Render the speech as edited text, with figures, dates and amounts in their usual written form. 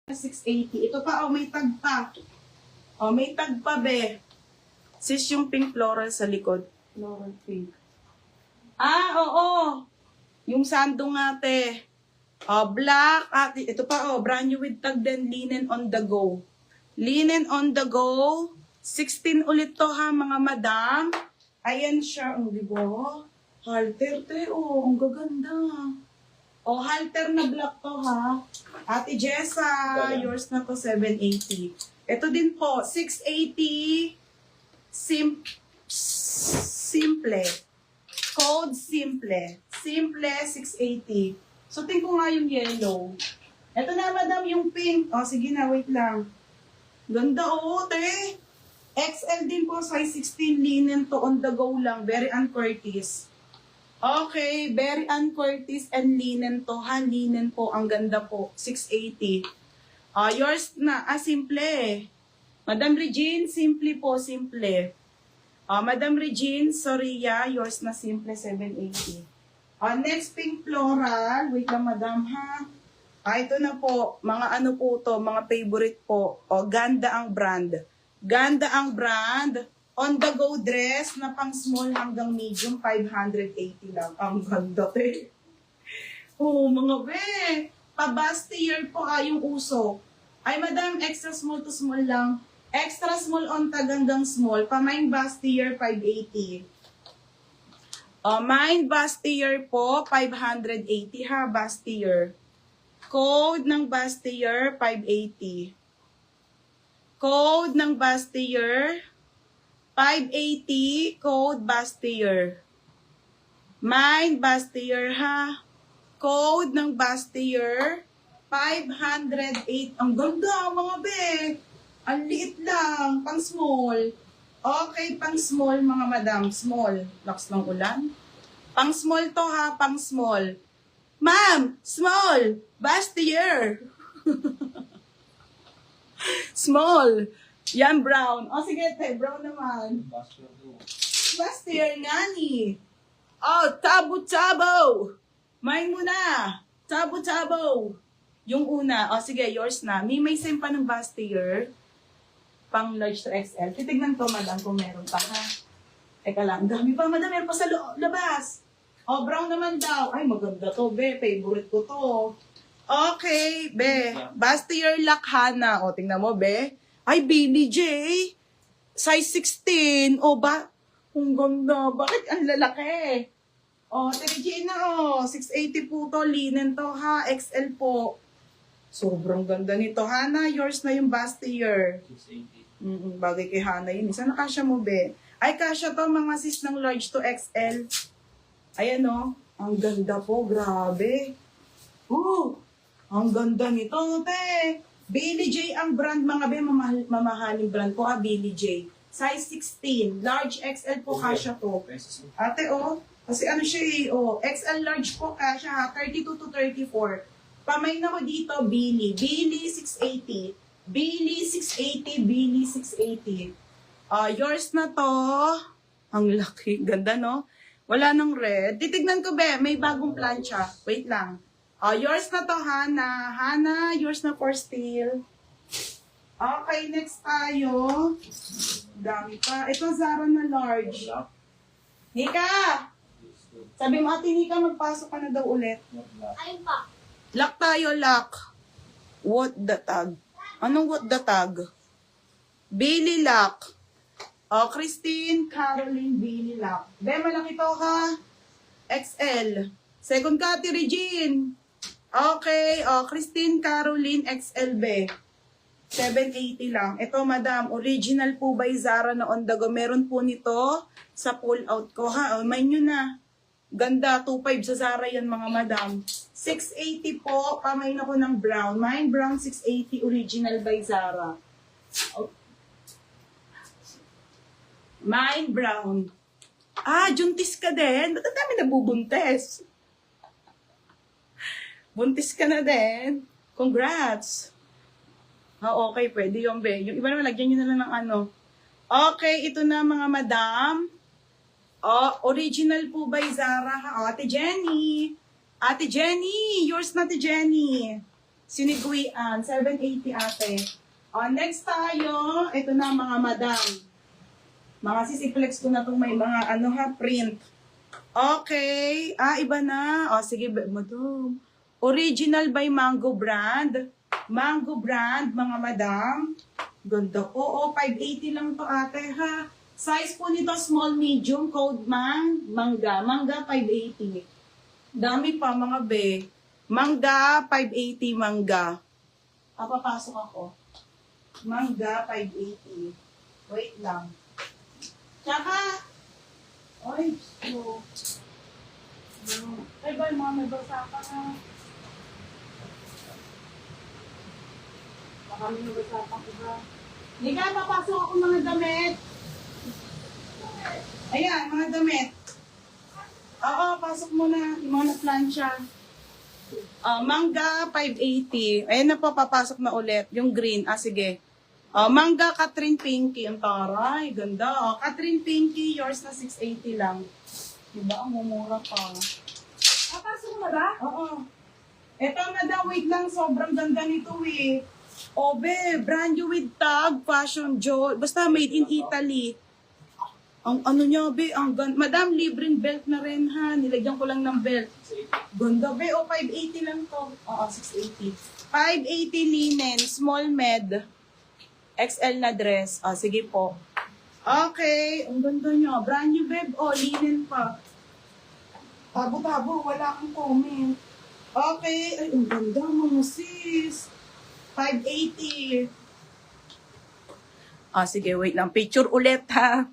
680. Ito pa, may tag pa. May tag pa, be. Sis, yung pink floral sa likod. Floral pink. Oo. Yung sandong ate. Black. Ito pa, brand new with tag din. Linen on the go. Linen on the go. 16 ulit to, ha, mga madam. Ayan siya. Di ba? Halter, te. Ang gaganda. Halter na black to, ha. Ate Jessa, yours na to, 780. Ito din po, 680. Simple. Code simple. Simple, 680. So, tingin ko nga yung yellow. Ito na, madam, yung pink. Sige na, wait lang. Ganda, te. XL din po, size 16, linen to, on the go lang. Very Ann Curtis. Okay, Berry Ann Curtis and linen to, ha? Linen po, ang ganda po. 680. Yours na, simple. Madam Regine, simple po, simple. Madam Regine, sorry yours na simple, 780. Next, pink floral. Wait lang, madam, ha? Ito na po, mga ano po to, mga favorite po. Ganda ang brand. Ganda ang brand. On the go dress na pang small hanggang medium, 580 lang. Ang ganda, te. Mga be. Pa-bustier po yung uso. Ay, madam, extra small to small lang. Extra small on tag hanggang small. Pa-mine bustier, 580. Mine bustier po, 580 ha, bustier. Code ng bustier, 580. Code ng bustier, 580, code bustier. Mine bustier, ha. Code ng bustier, 508. Ang ganda, mga be. Ang liit lang, pang small. Okay, pang small, mga madam. Small. Lakas ng ulan. Pang small to, ha. Pang small. Ma'am, small. Bustier. Small. Yan, brown. Sige, te. Brown naman. Bustier nga ni. Tabo-tabo. Mine muna. Tabo-tabo. Yung una. Sige, yours na. May same pa ng bustier. Pang large to XL. Titignan ko, madam, kung meron pa, ha? Teka lang. Dami pa, madam. Meron pa sa labas. Brown naman daw. Ay, maganda to, be. Favorite ko to. Okay, be. Bustier Lakhana. Tingnan mo, be. Ay, Billy J. Size 16. Ang ganda. Bakit ang lalaki? Regina, 680 po to. Linen to, ha. XL po. Sobrang ganda nito. Hana, yours na yung bustier. 680. Bagay kay Hana yun. Sana kasya mo, be. Ay, kasya to, mga sis ng large to XL. Ayan, ang ganda po. Grabe. Ang ganda nito, te. Billy J ang brand, mga be. Mamahaling brand po, Billy J. Size 16. Large XL po, kasya to. Ate, kasi ano siya, XL large po, kasya, ha. 32 to 34. Pamain ako dito, Billy. Billy 680. Billy 680. Billy 680. Yours na to. Ang laki. Ganda, no? Wala nang red. Titignan ko, be. May bagong plancha. Wait lang. Yours na to, Hana. Hana, yours na for steel. Okay, next tayo. Dami pa. Ito, Zara na large. Nika! Sabi mo, ate Nika, magpasok ka na daw ulit. Ayun pa. Lock tayo, lock. What the tag? Anong what the tag? Billy Lock. Christine, Caroline, Billy Lock. Be, malaki to, ha? XL. Second ka, Ate Regine. Okay, Christine, Caroline, XL, be. 780 lang. Ito, madam, original po by Zara na on the go. Meron po nito sa pull out ko, ha? May nyo na. Ganda, 2.5 sa Zara yan, mga madam. 680 po, pamain ako ng brown. Mine brown, 680, original by Zara. Mine brown. Juntis ka din. Ba't ang dami nabubuntes? Buntis ka na din. Congrats. Okay, pwede yung be. Yung iba naman, lagyan nyo na lang ng ano. Okay, ito na, mga madam. Original po by Zara, ha? Ate Jenny. Ate Jenny, yours na, Ate Jenny. Siniguian, 780 ate. Next tayo, ito na mga madam. Mga sisiplex ko na itong may mga print. Okay. Iba na. Sige, madam. Original by Mango Brand. Mango Brand, mga madam. Ganda po. 580 lang to ate ha. Size po nito, small, medium, code mangga. Mangga, 580. Dami pa mga be. Mangga, 580 mangga. Papasok ako. Mangga, 580. Wait lang. Tsaka, so, ay ba, may basa ka na. Baka may basa pa ko ba? Hindi ka, papasok ako mga damit. Ayan, mga damit. Oo, pasok mo na. Yung mga na-plancha. Mangga, 580. Ayan na po, papasok na ulit. Yung green. Sige. Mangga, Catherine Pinky. Ang taray. Ganda. Catherine Pinky, yours na 680 lang. Diba? Ang mumura pa. Papasok mo ba? Oo. Eto na daw, wait lang. Sobrang ganda nito eh. Be, brand new with tag, fashion joy. Basta made in Italy. Ang niya, be, Madam, libreng belt na rin ha. Nilagyan ko lang ng belt. Ganda, be. 580 lang to. 680. 580 linen, small med. XL na dress. Sige po. Okay, ang ganda niya. Brand new, babe. Linen pa. Tabo-tabo, wala akong comment. Okay, ay, ang ganda mga sis. 580. Sige, wait lang. Picture ulit ha.